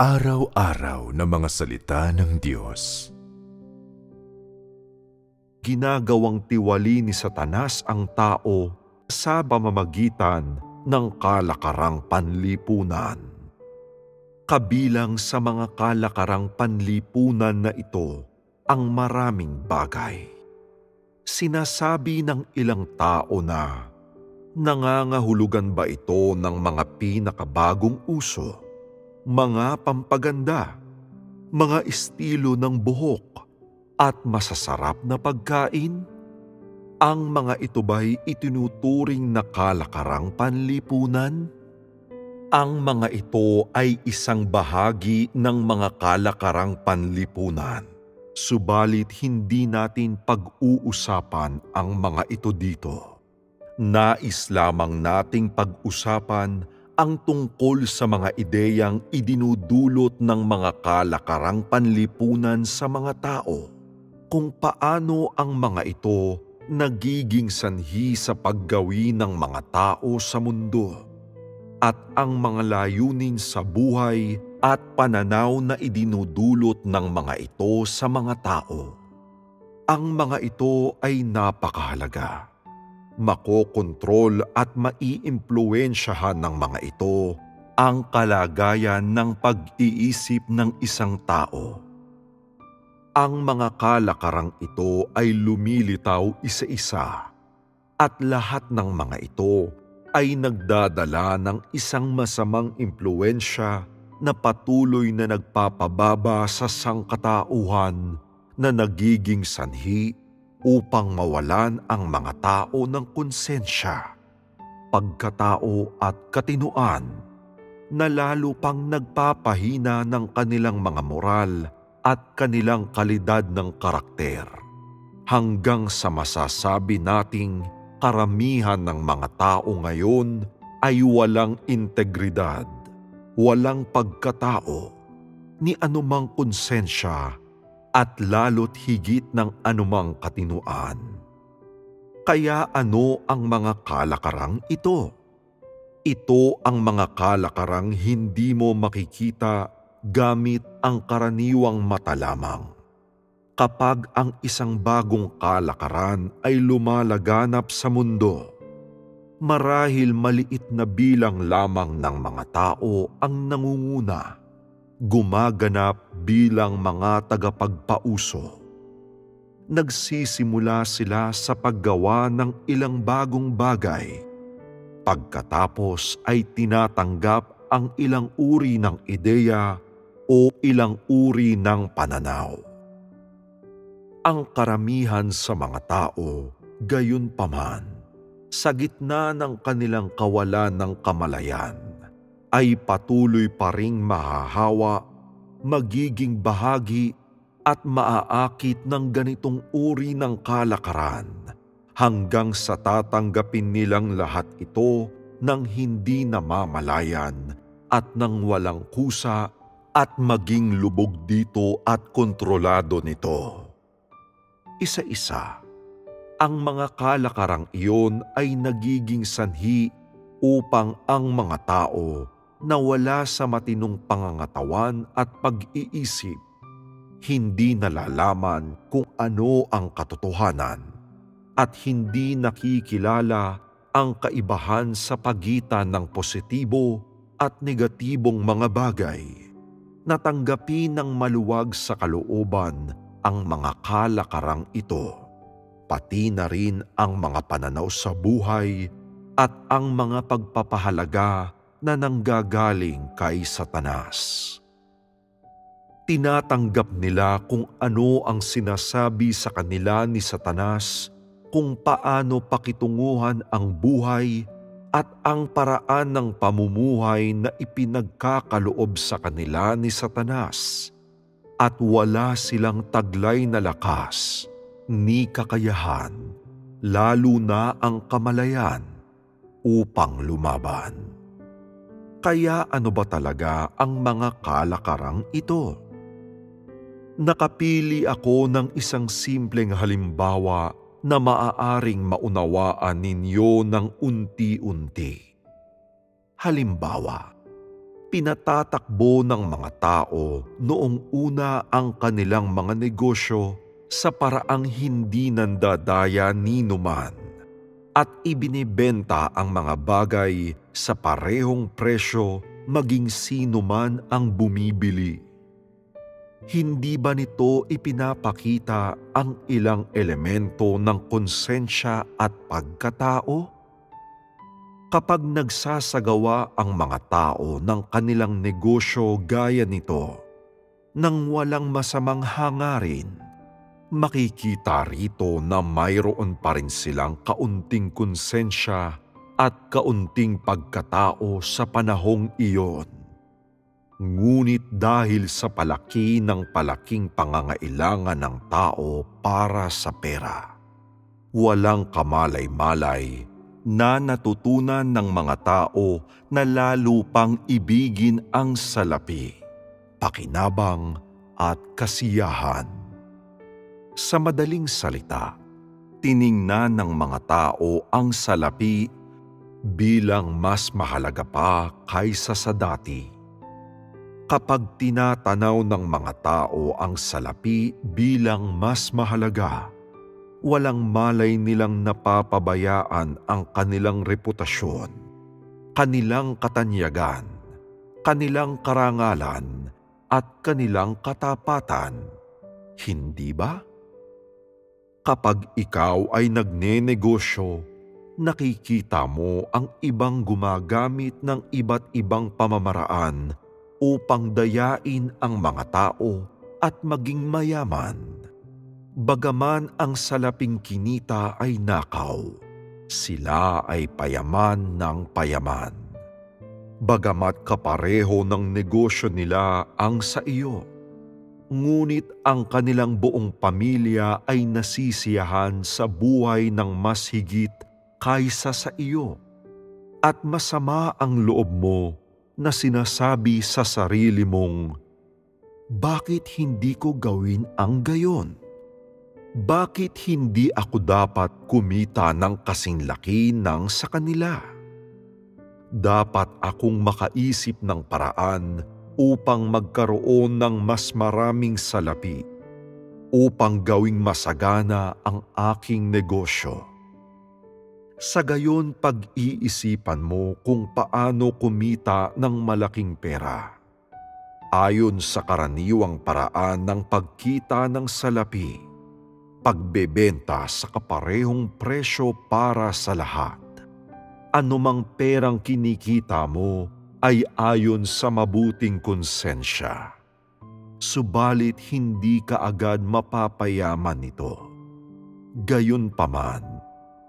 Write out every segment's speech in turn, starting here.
Araw-araw na mga salita ng Diyos. Ginagawang tiwali ni Satanas ang tao sa pamamagitan ng kalakarang panlipunan. Kabilang sa mga kalakarang panlipunan na ito ang maraming bagay. Sinasabi ng ilang tao na, nangangahulugan ba ito ng mga pinakabagong uso? Mga pampaganda, mga estilo ng buhok, at masasarap na pagkain? Ang mga ito ba'y itinuturing na kalakarang panlipunan? Ang mga ito ay isang bahagi ng mga kalakarang panlipunan. Subalit hindi natin pag-uusapan ang mga ito dito. Nais lamang nating pag-usapan ang tungkol sa mga ideyang idinudulot ng mga kalakarang panlipunan sa mga tao, kung paano ang mga ito nagiging sanhi sa paggawi ng mga tao sa mundo, at ang mga layunin sa buhay at pananaw na idinudulot ng mga ito sa mga tao. Ang mga ito ay napakahalaga. Makokontrol at maiimpluwensyahan ng mga ito ang kalagayan ng pag-iisip ng isang tao. Ang mga kalakarang ito ay lumilitaw isa-isa, at lahat ng mga ito ay nagdadala ng isang masamang impluwensya na patuloy na nagpapababa sa sangkatauhan na nagiging sanhi upang mawalan ang mga tao ng konsensya, pagkatao at katinoan, na lalo pang nagpapahina ng kanilang mga moral at kanilang kalidad ng karakter, hanggang sa masasabi nating karamihan ng mga tao ngayon ay walang integridad, walang pagkatao, ni anumang konsensya, at lalo't higit ng anumang katinuan. Kaya ano ang mga kalakarang ito? Ito ang mga kalakarang hindi mo makikita gamit ang karaniwang mata lamang. Kapag ang isang bagong kalakaran ay lumalaganap sa mundo, marahil maliit na bilang lamang ng mga tao ang nangunguna, gumaganap bilang mga tagapagpauso. Nagsisimula sila sa paggawa ng ilang bagong bagay. Pagkatapos ay tinatanggap ang ilang uri ng ideya o ilang uri ng pananaw. Ang karamihan sa mga tao, gayunpaman, sa gitna ng kanilang kawalan ng kamalayan, ay patuloy pa ring mahahawa, magiging bahagi at maaakit ng ganitong uri ng kalakaran, hanggang sa tatanggapin nilang lahat ito ng hindi namamalayan at ng walang kusa, at maging lubog dito at kontrolado nito. Isa-isa, ang mga kalakarang iyon ay nagiging sanhi upang ang mga tao na wala sa matinong pangangatawan at pag-iisip, hindi nalalaman kung ano ang katotohanan, at hindi nakikilala ang kaibahan sa pagitan ng positibo at negatibong mga bagay, natanggapin ng maluwag sa kalooban ang mga kalakarang ito, pati na rin ang mga pananaw sa buhay at ang mga pagpapahalaga na nanggagaling kay Satanas. Tinatanggap nila kung ano ang sinasabi sa kanila ni Satanas, kung paano pakitunguhan ang buhay at ang paraan ng pamumuhay na ipinagkakaloob sa kanila ni Satanas, at wala silang taglay na lakas ni kakayahan, lalo na ang kamalayan, upang lumaban. Kaya ano ba talaga ang mga kalakarang ito? Nakapili ako ng isang simpleng halimbawa na maaaring maunawaan ninyo ng unti-unti. Halimbawa, Pinatatakbo ng mga tao noong una ang kanilang mga negosyo sa paraang hindi nandadaya ni numan at ibinibenta ang mga bagay sa parehong presyo maging sino man ang bumibili. Hindi ba nito ipinapakita ang ilang elemento ng konsensya at pagkatao? Kapag nagsasagawa ang mga tao ng kanilang negosyo gaya nito, nang walang masamang hangarin, makikita rito na mayroon pa rin silang kaunting konsensya at kaunting pagkatao sa panahong iyon. Ngunit dahil sa palaki ng palaking pangangailangan ng tao para sa pera, walang kamalay-malay na natutunan ng mga tao na lalo pang ibigin ang salapi, pakinabang at kasiyahan. Sa madaling salita, tiningnan ng mga tao ang salapi bilang mas mahalaga pa kaysa sa dati. Kapag tinatanaw ng mga tao ang salapi bilang mas mahalaga, walang malay nilang napapabayaan ang kanilang reputasyon, kanilang katanyagan, kanilang karangalan, at kanilang katapatan. Hindi ba? Kapag ikaw ay nagnenegosyo, nakikita mo ang ibang gumagamit ng iba't ibang pamamaraan upang dayain ang mga tao at maging mayaman. Bagaman ang salaping kinita ay nakaw, sila ay payaman ng payaman. Bagamat kapareho ng negosyo nila ang sa iyo, ngunit ang kanilang buong pamilya ay nasisiyahan sa buhay ng mas higit kaysa sa iyo. At masama ang loob mo na sinasabi sa sarili mong, "Bakit hindi ko gawin ang gayon? Bakit hindi ako dapat kumita ng kasing laki ng sa kanila? Dapat akong makaisip ng paraan upang magkaroon ng mas maraming salapi, upang gawing masagana ang aking negosyo." Sa gayon pag-iisipan mo kung paano kumita ng malaking pera. Ayon sa karaniwang paraan ng pagkita ng salapi, pagbebenta sa kaparehong presyo para sa lahat. Anumang perang kinikita mo ay ayon sa mabuting konsensya. Subalit hindi ka agad mapapayaman nito. Gayunpaman,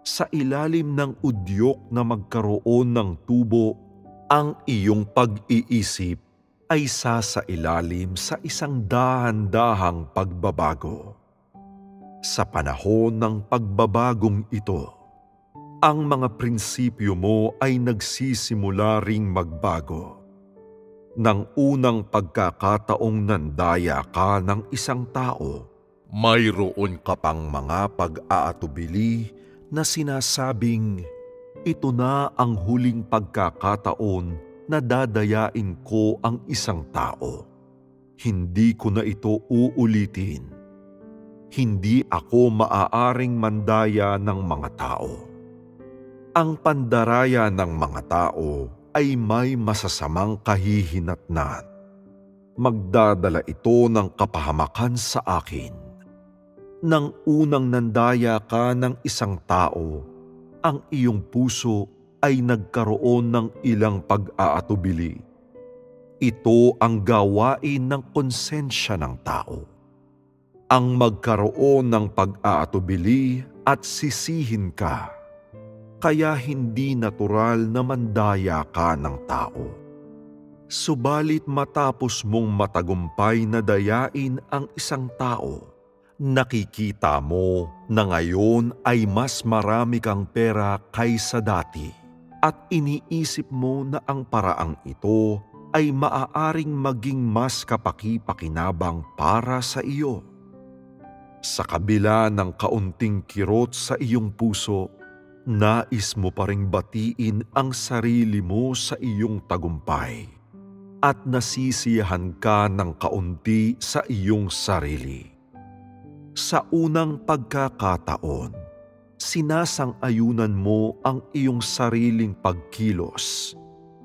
sa ilalim ng udyok na magkaroon ng tubo, ang iyong pag-iisip ay sasailalim sa isang dahan-dahang pagbabago. Sa panahon ng pagbabagong ito, ang mga prinsipyo mo ay nagsisimula ring magbago. Nang unang pagkakataong nandaya ka ng isang tao, mayroon ka pang mga pag-aatubili na sinasabing, "Ito na ang huling pagkakataon na dadayain ko ang isang tao. Hindi ko na ito uulitin. Hindi ako maaaring mandaya ng mga tao." Ang pandaraya ng mga tao ay may masasamang kahihinatnan. Magdadala ito ng kapahamakan sa akin. Nang unang nandaya ka ng isang tao, ang iyong puso ay nagkaroon ng ilang pag-aatubili. Ito ang gawain ng konsensya ng tao. Ang magkaroon ng pag-aatubili at sisihin ka. Kaya hindi natural na mandaya ka ng tao. Subalit matapos mong matagumpay na dayain ang isang tao, nakikita mo na ngayon ay mas marami kang pera kaysa dati at iniisip mo na ang paraang ito ay maaaring maging mas kapaki-pakinabang para sa iyo. Sa kabila ng kaunting kirot sa iyong puso, nais mo pa ring batiin ang sarili mo sa iyong tagumpay. at nasisiyahan ka ng kaunti sa iyong sarili. Sa unang pagkakataon, sinasang-ayunan mo ang iyong sariling pagkilos,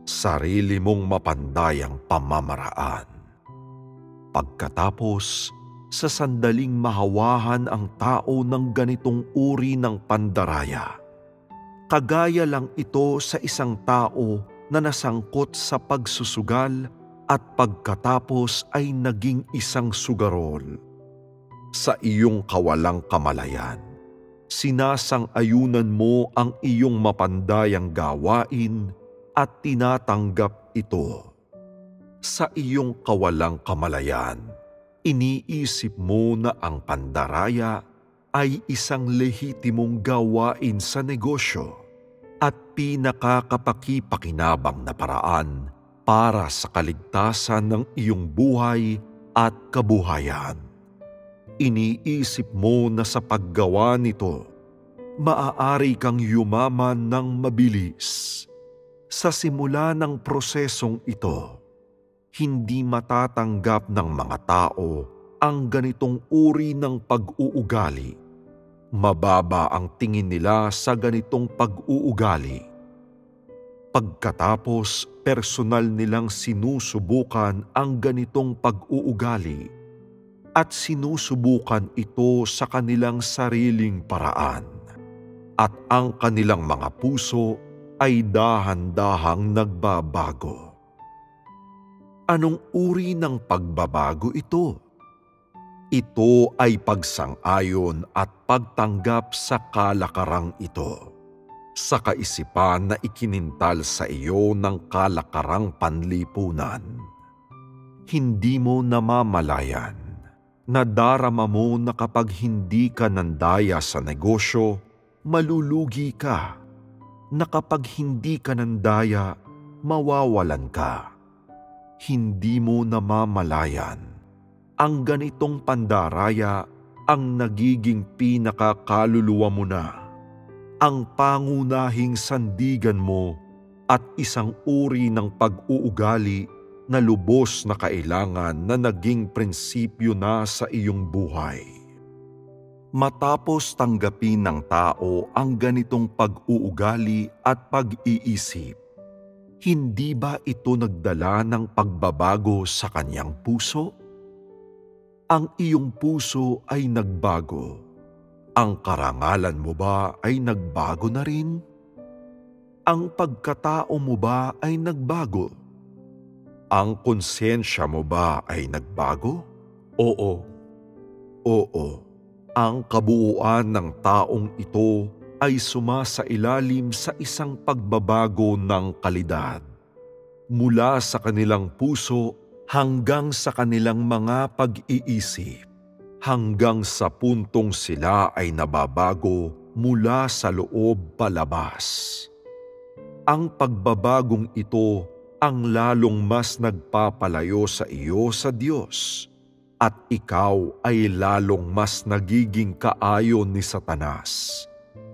sarili mong mapandayang pamamaraan. Pagkatapos, sa sandaling mahawahan ang tao ng ganitong uri ng pandaraya, kagaya lang ito sa isang tao na nasangkot sa pagsusugal at pagkatapos ay naging isang sugarol. Sa iyong kawalang kamalayan, sinasang-ayunan mo ang iyong mapandayang gawain at tinatanggap ito. Sa iyong kawalang kamalayan, iniisip mo na ang pandaraya ay isang lehitimong gawain sa negosyo at pinakakapakipakinabang na paraan para sa kaligtasan ng iyong buhay at kabuhayan. Iniisip mo na sa paggawa nito, maaari kang yumaman ng mabilis. Sa simula ng prosesong ito, hindi matatanggap ng mga tao ang ganitong uri ng pag-uugali. Mababa ang tingin nila sa ganitong pag-uugali. Pagkatapos, personal nilang sinusubukan ang ganitong pag-uugali at sinusubukan ito sa kanilang sariling paraan. At ang kanilang mga puso ay dahan-dahang nagbabago. Anong uri ng pagbabago ito? Ito ay pagsang-ayon at pagtanggap sa kalakarang ito, sa kaisipan na ikinintal sa iyo ng kalakarang panlipunan. Hindi mo namamalayan, nadarama mo na kapag hindi ka nandaya sa negosyo, malulugi ka, na kapag hindi ka nandaya, mawawalan ka. Hindi mo namamalayan, ang ganitong pandaraya ang nagiging pinakakaluluwa mo na, ang pangunahing sandigan mo at isang uri ng pag-uugali na lubos na kailangan na naging prinsipyo na sa iyong buhay. Matapos tanggapin ng tao ang ganitong pag-uugali at pag-iisip, hindi ba ito nagdala ng pagbabago sa kanyang puso? Ang iyong puso ay nagbago. Ang karangalan mo ba ay nagbago na rin? Ang pagkatao mo ba ay nagbago? Ang konsensya mo ba ay nagbago? Oo. Oo. Ang kabuuan ng taong ito ay sumasailalim sa isang pagbabago ng kalidad. Mula sa kanilang puso hanggang sa kanilang mga pag-iisip, hanggang sa puntong sila ay nababago mula sa loob palabas. Ang pagbabagong ito ang lalong mas nagpapalayo sa iyo sa Diyos, at ikaw ay lalong mas nagiging kaayon ni Satanas,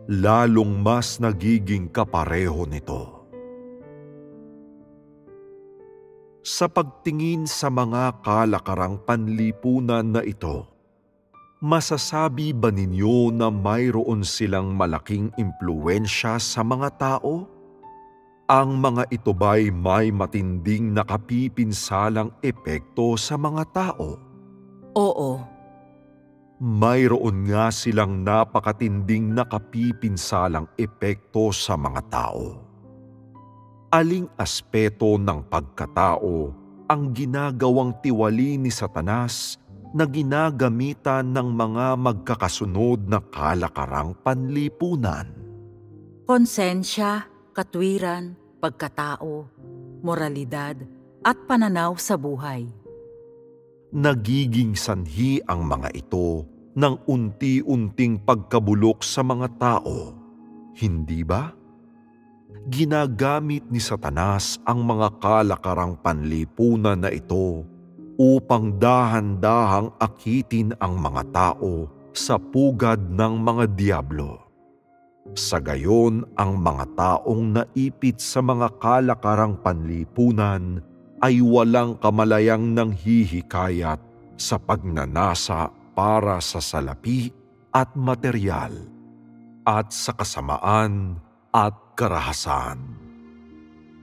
lalong mas nagiging kapareho nito. Sa pagtingin sa mga kalakarang panlipunan na ito, masasabi ba ninyo na mayroon silang malaking impluwensya sa mga tao? Ang mga ito ba'y may matinding nakapipinsalang epekto sa mga tao? Oo. Mayroon nga silang napakatinding nakapipinsalang epekto sa mga tao. Aling aspeto ng pagkatao ang ginagawang tiwali ni Satanas na ginagamitan ng mga magkakasunod na kalakarang panlipunan? Konsensya, katwiran, pagkatao, moralidad, at pananaw sa buhay. Nagiging sanhi ang mga ito ng unti-unting pagkabulok sa mga tao, hindi ba? Ginagamit ni Satanas ang mga kalakarang panlipunan na ito upang dahan-dahang akitin ang mga tao sa pugad ng mga diablo. Sa gayon, ang mga taong naipit sa mga kalakarang panlipunan ay walang kamalayang nanghihikayat sa pagnanasa para sa salapi at materyal, at sa kasamaan at karahasan.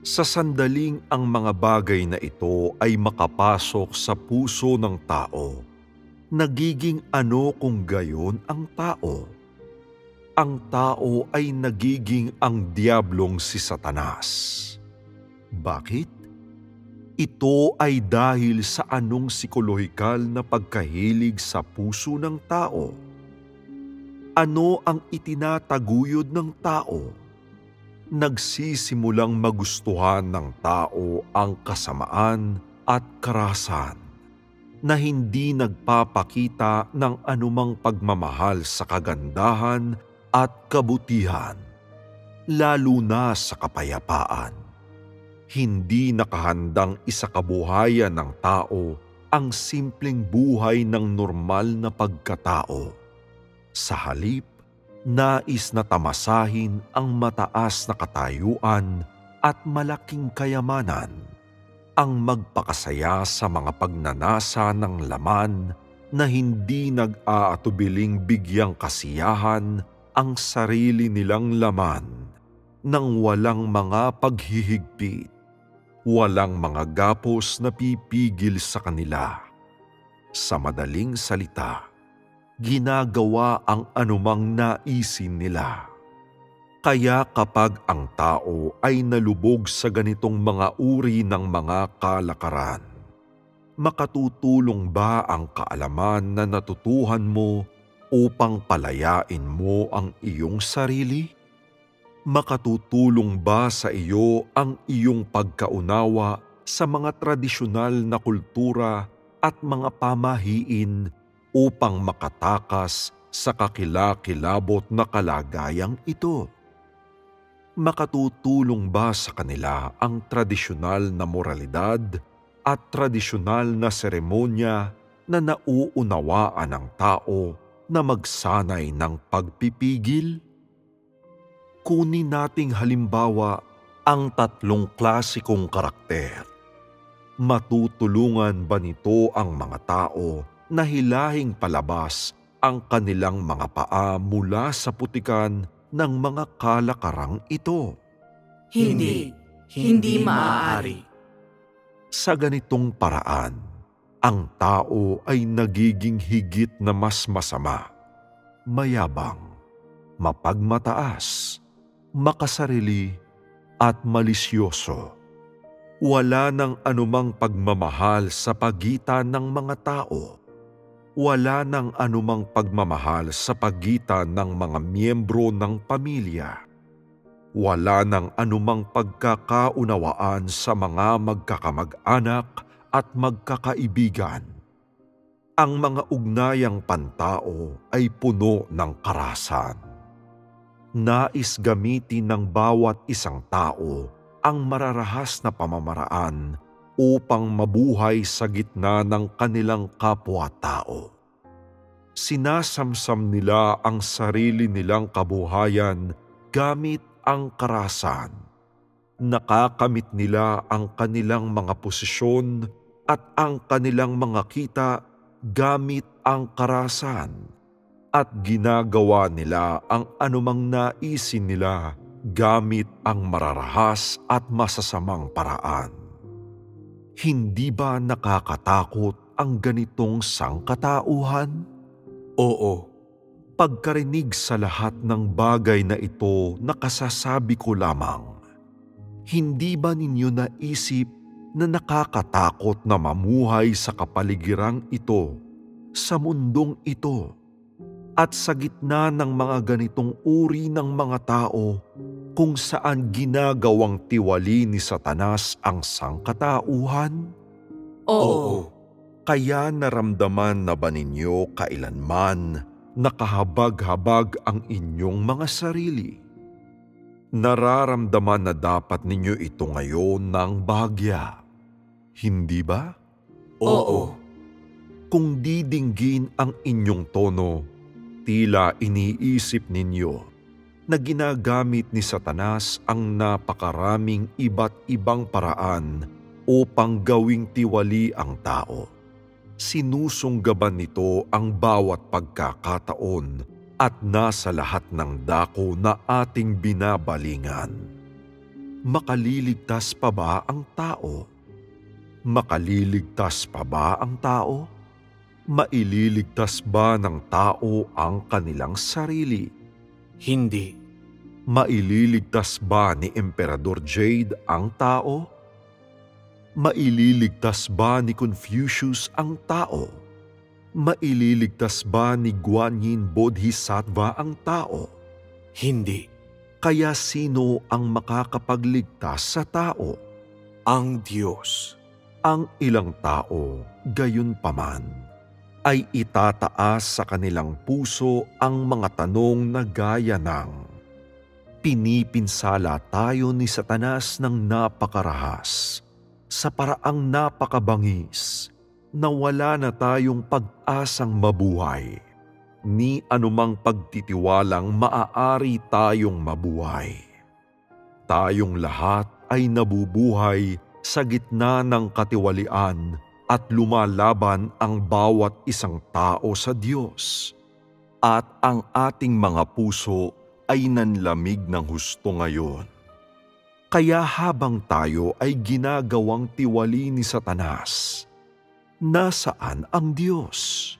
Sa sandaling ang mga bagay na ito ay makapasok sa puso ng tao, nagiging ano kung gayon ang tao? Ang tao ay nagiging ang diablong si Satanas. Bakit? Ito ay dahil sa anong psikolohikal na pagkahilig sa puso ng tao. Ano ang itinataguyod ng tao? Nagsisimulang magustuhan ng tao ang kasamaan at karahasan na hindi nagpapakita ng anumang pagmamahal sa kagandahan at kabutihan, lalo na sa kapayapaan. Hindi nakahandang isakabuhayan ng tao ang simpleng buhay ng normal na pagkatao. Sa halip, nais na tamasahin ang mataas na katayuan at malaking kayamanan, ang magpakasaya sa mga pagnanasa ng laman na hindi nag-aatubiling bigyang kasiyahan ang sarili nilang laman nang walang mga paghihigpit, walang mga gapos na pipigil sa kanila. Sa madaling salita, ginagawa ang anumang naisin nila. Kaya kapag ang tao ay nalubog sa ganitong mga uri ng mga kalakaran, makatutulong ba ang kaalaman na natutuhan mo upang palayain mo ang iyong sarili? Makatutulong ba sa iyo ang iyong pagkaunawa sa mga tradisyonal na kultura at mga pamahiin upang makatakas sa kakilakilabot na kalagayang ito? Makatutulong ba sa kanila ang tradisyonal na moralidad at tradisyonal na seremonya na nauunawaan ng tao na magsanay ng pagpipigil? Kunin nating halimbawa ang tatlong klasikong karakter. Matutulungan ba nito ang mga tao na hilahing palabas ang kanilang mga paa mula sa putikan ng mga kalakarang ito? Hindi maaari. Sa ganitong paraan, ang tao ay nagiging higit na mas masama, mayabang, mapagmataas, makasarili, at malisyoso. Wala nang anumang pagmamahal sa pagitan ng mga tao. Wala nang anumang pagmamahal sa pagitan ng mga miyembro ng pamilya. Wala nang anumang pagkakaunawaan sa mga magkakamag-anak at magkakaibigan. Ang mga ugnayang pantao ay puno ng karahasan. Nais gamitin ng bawat isang tao ang mararahas na pamamaraan upang mabuhay sa gitna ng kanilang kapwa-tao. Sinasamsam nila ang sarili nilang kabuhayan gamit ang karahasan. Nakakamit nila ang kanilang mga posisyon at ang kanilang mga kita gamit ang karahasan, at ginagawa nila ang anumang naisin nila gamit ang mararahas at masasamang paraan. Hindi ba nakakatakot ang ganitong sangkatauhan? Oo. Pagkarinig sa lahat ng bagay na ito, nakasasabi ko lamang, hindi ba ninyo naisip na nakakatakot na mamuhay sa kapaligirang ito, sa mundong ito, at sa gitna ng mga ganitong uri ng mga tao kung saan ginagawang tiwali ni Satanas ang sangkatauhan? Oo. Kaya naramdaman na ba ninyo kailanman nakahabag-habag ang inyong mga sarili? Nararamdaman na dapat ninyo ito ngayon ng bahagya, hindi ba? Oo. Kung didinggin ang inyong tono, tila iniisip ninyo na ginagamit ni Satanas ang napakaraming iba't ibang paraan upang gawing tiwali ang tao. Sinusunggaban nito ang bawat pagkakataon at nasa lahat ng dako na ating binabalingan. Makaliligtas pa ba ang tao? Makaliligtas pa ba ang tao? Maililigtas ba ng tao ang kanilang sarili? Hindi. Maililigtas ba ni Emperador Jade ang tao? Maililigtas ba ni Confucius ang tao? Maililigtas ba ni Guanyin Bodhisattva ang tao? Hindi. Kaya sino ang makakapagligtas sa tao? Ang Diyos. Ang ilang tao, gayon paman, ay itataas sa kanilang puso ang mga tanong na gaya ng, pinipinsala tayo ni Satanas ng napakarahas, sa paraang napakabangis, na wala na tayong pag-asang mabuhay, ni anumang pagtitiwalang maaari tayong mabuhay. Tayong lahat ay nabubuhay sa gitna ng katiwalian at lumalaban ang bawat isang tao sa Diyos. At ang ating mga puso ay nanlamig ng husto ngayon. Kaya habang tayo ay ginagawang tiwali ni Satanas, nasaan ang Diyos?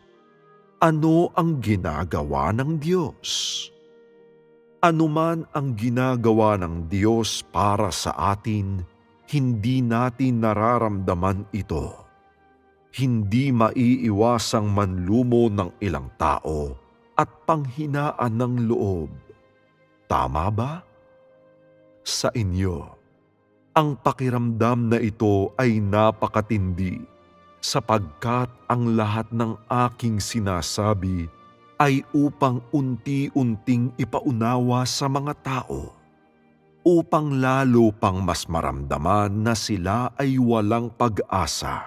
Ano ang ginagawa ng Diyos? Anuman ang ginagawa ng Diyos para sa atin, hindi natin nararamdaman ito. Hindi maiiwasang manlumo ng ilang tao at panghinaan ng loob. Tama ba? Sa inyo, ang pakiramdam na ito ay napakatindi sapagkat ang lahat ng aking sinasabi ay upang unti-unting ipaunawa sa mga tao, upang lalo pang mas maramdaman na sila ay walang pag-asa,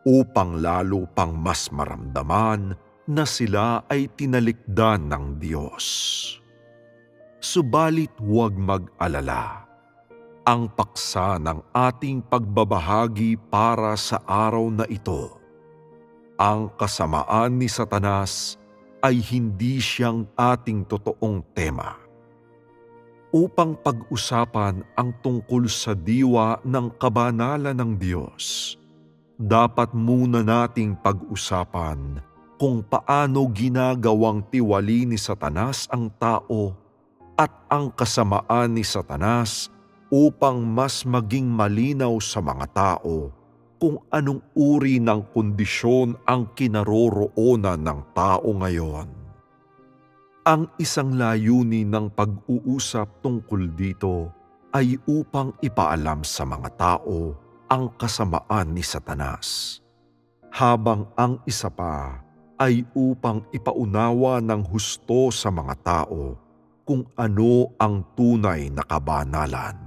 upang lalo pang mas maramdaman na sila ay tinalikdan ng Diyos. Subalit huwag mag-alala. Ang paksa ng ating pagbabahagi para sa araw na ito, ang kasamaan ni Satanas, ay hindi siyang ating totoong tema. Upang pag-usapan ang tungkol sa diwa ng kabanalan ng Diyos, dapat muna nating pag-usapan kung paano ginagawang tiwali ni Satanas ang tao at ang kasamaan ni Satanas upang mas maging malinaw sa mga tao kung anong uri ng kondisyon ang kinaroroonan ng tao ngayon. Ang isang layunin ng pag-uusap tungkol dito ay upang ipaalam sa mga tao ang kasamaan ni Satanas, habang ang isa pa ay upang ipaunawa ng husto sa mga tao kung ano ang tunay na kabanalan.